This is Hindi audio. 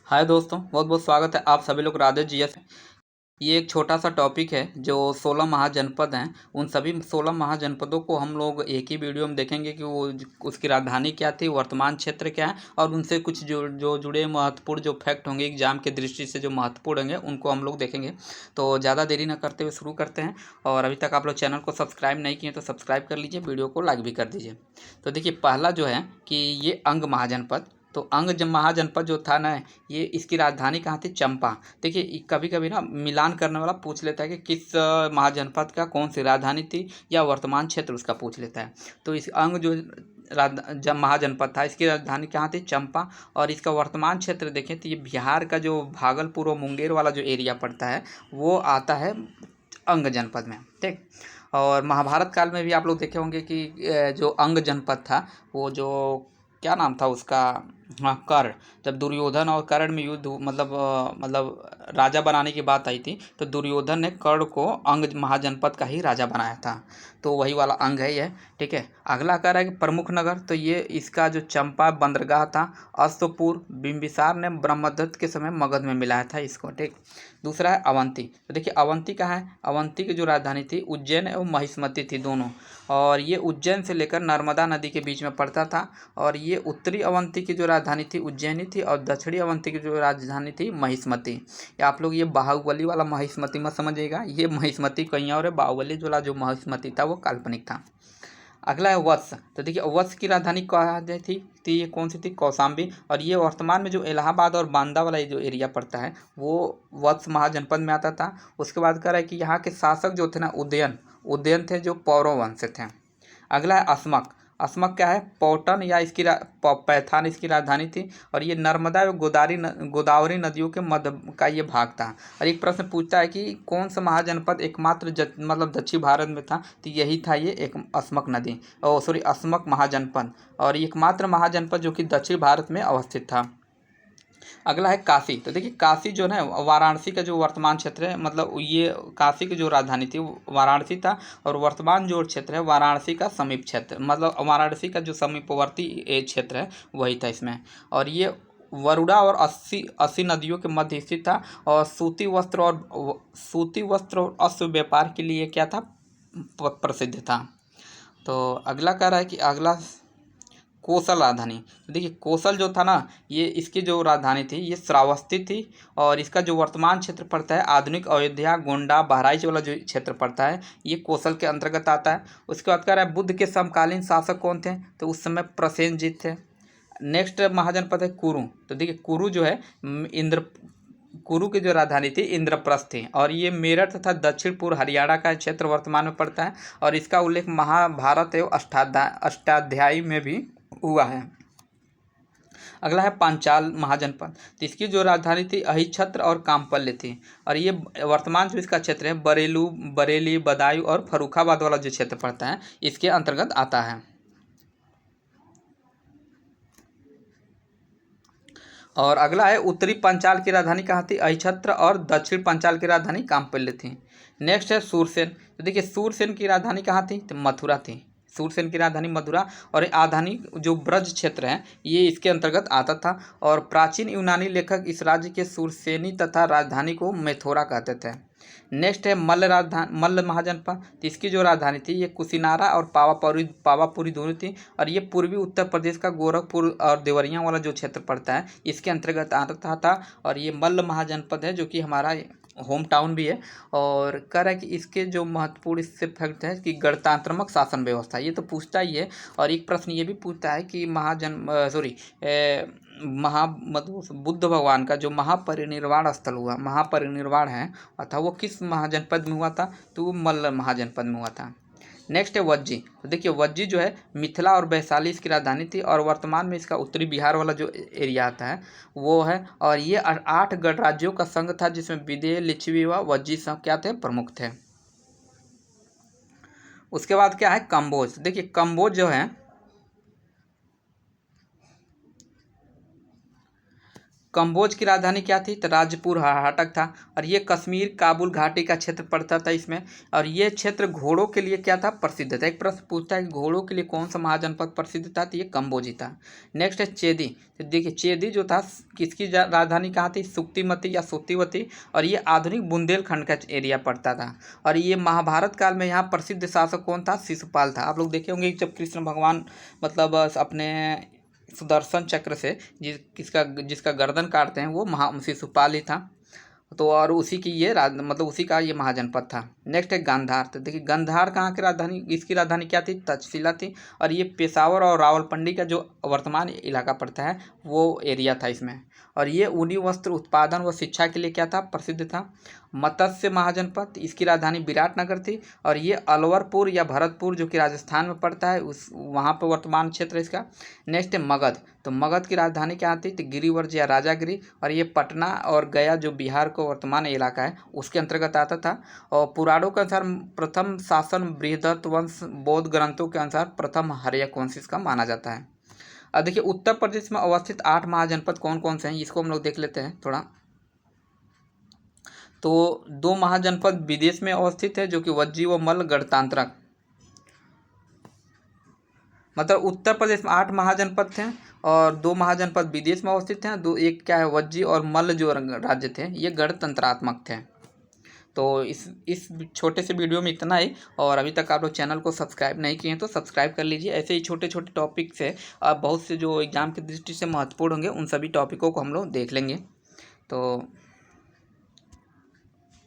हाय दोस्तों, बहुत बहुत स्वागत है आप सभी लोग राधे जीएस। ये एक छोटा सा टॉपिक है जो 16 महाजनपद हैं। उन सभी 16 महाजनपदों को हम लोग एक ही वीडियो में देखेंगे कि वो उसकी राजधानी क्या थी, वर्तमान क्षेत्र क्या है, और उनसे कुछ जो जो जुड़े महत्वपूर्ण जो फैक्ट होंगे एग्जाम के दृष्टि से जो महत्वपूर्ण होंगे उनको हम लोग देखेंगे। तो ज़्यादा देरी न करते हुए शुरू करते हैं। और अभी तक आप लोग चैनल को सब्सक्राइब नहीं किए तो सब्सक्राइब कर लीजिए, वीडियो को लाइक भी कर दीजिए। तो देखिए, पहला जो है कि ये अंग महाजनपद। तो अंग महाजनपद जो था ना, ये इसकी राजधानी कहाँ थी? चंपा। देखिए, कभी कभी ना मिलान करने वाला पूछ लेता है कि किस महाजनपद का कौन सी राजधानी थी, या वर्तमान क्षेत्र उसका पूछ लेता है। तो इस अंग जो जब महाजनपद था, इसकी राजधानी कहाँ थी? चंपा। और इसका वर्तमान क्षेत्र देखें तो ये बिहार का जो भागलपुर और मुंगेर वाला जो एरिया पड़ता है वो आता है अंग जनपद में। ठीक। और महाभारत काल में भी आप लोग देखे होंगे कि जो अंग जनपद था, वो जो क्या नाम था उसका, हाँ, कर्ण। जब दुर्योधन और कर्ण में युद्ध मतलब राजा बनाने की बात आई थी, तो दुर्योधन ने कर्ण को अंग महाजनपद का ही राजा बनाया था। तो वही वाला अंग है ये। ठीक है। अगला कह रहा है कि प्रमुख नगर, तो ये इसका जो चंपा बंदरगाह था, अस्तपुर, बिंबिसार ने ब्रह्मदत्त के समय मगध में मिलाया था इसको। ठीक। दूसरा है अवंती। तो देखिए, अवंती कहाँ है? अवंती की जो राजधानी थी उज्जैन एवं महिष्मती थी दोनों। और ये उज्जैन से लेकर नर्मदा नदी के बीच में पड़ता था। और ये उत्तरी अवंती की जो राजधानी थी उज्जैनी थी, और दक्षिणी अवंती की जो राजधानी थी महिष्मती। या आप लोग ये बाहुबली वाला महिष्मती मत समझिएगा, ये महिष्मती कहीं और है, बाहुबली वाला जो महिष्मती था वो काल्पनिक था। अगला है वत्स। तो देखिए, वत्स की राजधानी कहाँ थी? तो ये कौन सी थी? कौशाम्बी। और ये वर्तमान में जो इलाहाबाद और बांदा वाला जो एरिया पड़ता है वो वत्स महाजनपद में आता था। उसके बाद कह रहा है कि यहाँ के शासक जो थे ना, उदयन उदयन थे, जो पौरव वंश से थे। अगला है अस्मक। अस्मक क्या है? पौटन या इसकी पैथान इसकी राजधानी थी। और ये नर्मदा एवं गोदावरी नदियों के मध्य का ये भाग था। और एक प्रश्न पूछता है कि कौन सा महाजनपद एकमात्र मतलब दक्षिण भारत में था? तो यही था, ये एक अस्मक नदी, ओ सॉरी, अस्मक महाजनपद। और एकमात्र महाजनपद जो कि दक्षिण भारत में अवस्थित था। अगला है काशी। तो देखिए, काशी जो है वाराणसी का जो वर्तमान क्षेत्र है, मतलब ये काशी की जो राजधानी थी वो वाराणसी था। और वर्तमान जो क्षेत्र है वाराणसी का समीप क्षेत्र, मतलब वाराणसी का जो समीपवर्ती क्षेत्र है वही था इसमें। और ये वरुणा और अस्सी अस्सी नदियों के मध्य स्थित था। और सूती वस्त्र और अश्व व्यापार के लिए क्या था? प्रसिद्ध था। तो अगला कह रहा है कि अगला कोसल राजधानी। तो देखिए, कोसल जो था ना, ये इसकी जो राजधानी थी ये श्रावस्ती थी। और इसका जो वर्तमान क्षेत्र पड़ता है आधुनिक अयोध्या, गोंडा, बहराइच वाला जो क्षेत्र पड़ता है ये कोसल के अंतर्गत आता है। उसके बाद कह रहा है बुद्ध के समकालीन शासक कौन थे? तो उस समय प्रसेनजीत थे। नेक्स्ट महाजनपद है कुरु। तो देखिए, कुरु जो है इंद्र कुरु की जो राजधानी थी इंद्रप्रस्थ थी। और ये मेरठ तथा दक्षिण पूर्व हरियाणा का क्षेत्र वर्तमान में पड़ता है। और इसका उल्लेख महाभारत एवं अष्टाध्यायी में भी हुआ है। अगला है पांचाल महाजनपद। तो इसकी जो राजधानी थी अहिछत्र और कामपल्य थी। और ये वर्तमान जो इसका क्षेत्र है बरेली, बदायूं और फर्रुखाबाद वाला जो क्षेत्र पड़ता है इसके अंतर्गत आता है। और अगला है उत्तरी पंचाल की राजधानी कहाँ थी? अहिछत्र। और दक्षिण पंचाल की राजधानी कामपल्य थी। नेक्स्ट है सूरसेन। तो देखिए, सूरसेन की राजधानी कहाँ थी? तो मथुरा थी। सूरसेन की राजधानी मथुरा। और आधानी जो ब्रज क्षेत्र है ये इसके अंतर्गत आता था। और प्राचीन यूनानी लेखक इस राज्य के सूरसेनी तथा राजधानी को मेथोरा कहते थे। नेक्स्ट है मल्ल महाजनपद। तो इसकी जो राजधानी थी ये कुशीनारा और पावापुरी दोनों थी। और ये पूर्वी उत्तर प्रदेश का गोरखपुर और देवरिया वाला जो क्षेत्र पड़ता है इसके अंतर्गत आता था। और ये मल्ल महाजनपद है जो कि हमारा होम टाउन भी है। और कह रहा है कि इसके जो महत्वपूर्ण इससे फैक्ट है कि गणतंत्रात्मक शासन व्यवस्था, ये तो पूछता ही है। और एक प्रश्न ये भी पूछता है कि मतलब बुद्ध भगवान का जो महापरिनिर्वाण स्थल हुआ, महापरिनिर्वाण है, अर्थात वो किस महाजनपद में हुआ था? तो वो मल्ल महाजनपद में हुआ था। नेक्स्ट है वज्जी। तो देखिए, वज्जी जो है मिथिला और वैशाली इसकी राजधानी थी। और वर्तमान में इसका उत्तरी बिहार वाला जो एरिया आता है वो है। और ये 8 गणराज्यों का संघ था जिसमें विदेह, लिच्छवी व वज्जी सब क्या थे? प्रमुख थे। उसके बाद क्या है? कंबोज। देखिए, कंबोज जो है कंबोज की राजधानी क्या थी? तो राजपुर हाटक था। और ये कश्मीर काबुल घाटी का क्षेत्र पड़ता था इसमें। और ये क्षेत्र घोड़ों के लिए क्या था? प्रसिद्ध था। एक प्रश्न पूछता है कि घोड़ों के लिए कौन सा महाजनपद प्रसिद्ध था? तो ये कंबोज ही था। नेक्स्ट है चेदी। तो देखिए चेदी जो था किसकी राजधानी कहाँ थी? सुक्तिमती या सुक्तिवती। और ये आधुनिक बुंदेलखंड का एरिया पड़ता था। और ये महाभारत काल में यहाँ प्रसिद्ध शासक कौन था? शिशुपाल था। आप लोग देखे होंगे जब कृष्ण भगवान मतलब अपने सुदर्शन चक्र से जिसका गर्दन काटते हैं वो शिशुपाल ही था। तो और उसी की ये मतलब उसी का ये महाजनपद था। नेक्स्ट है गांधार। तो देखिए गांधार कहाँ की राजधानी? इसकी राजधानी क्या थी? तक्षशिला थी। और ये पेशावर और रावलपिंडी का जो वर्तमान इलाका पड़ता है वो एरिया था इसमें। और ये ऊनी वस्त्र उत्पादन व शिक्षा के लिए क्या था? प्रसिद्ध था। मत्स्य महाजनपद, इसकी राजधानी विराटनगर थी। और ये अलवरपुर या भरतपुर जो कि राजस्थान में पड़ता है उस वहाँ पर वर्तमान क्षेत्र इसका। नेक्स्ट है मगध। तो मगध की राजधानी क्या थी? तो गिरिवर्ज या राजागिरी। और ये पटना और गया जो बिहार को वर्तमान इलाका है उसके अंतर्गत आता था। और पुराणों के अनुसार प्रथम शासन बृहदत्त वंश बौद्ध ग्रंथों के अनुसार प्रथम हर्यक वंश इसका माना जाता है। अब देखिए उत्तर प्रदेश में अवस्थित 8 महाजनपद कौन कौन से हैं इसको हम लोग देख लेते हैं थोड़ा। तो 2 महाजनपद विदेश में अवस्थित है जो कि वज्जी व मल्ल गणतांत्रक। मतलब उत्तर प्रदेश में 8 महाजनपद थे और 2 महाजनपद विदेश में अवस्थित हैं। एक क्या है वज्जी और मल्ल जो राज्य थे ये गणतंत्रात्मक थे। तो इस छोटे से वीडियो में इतना ही। और अभी तक आप लोग चैनल को सब्सक्राइब नहीं किए हैं तो सब्सक्राइब कर लीजिए। ऐसे ही छोटे छोटे टॉपिक से बहुत से जो एग्ज़ाम की दृष्टि से महत्वपूर्ण होंगे उन सभी टॉपिकों को हम लोग देख लेंगे। तो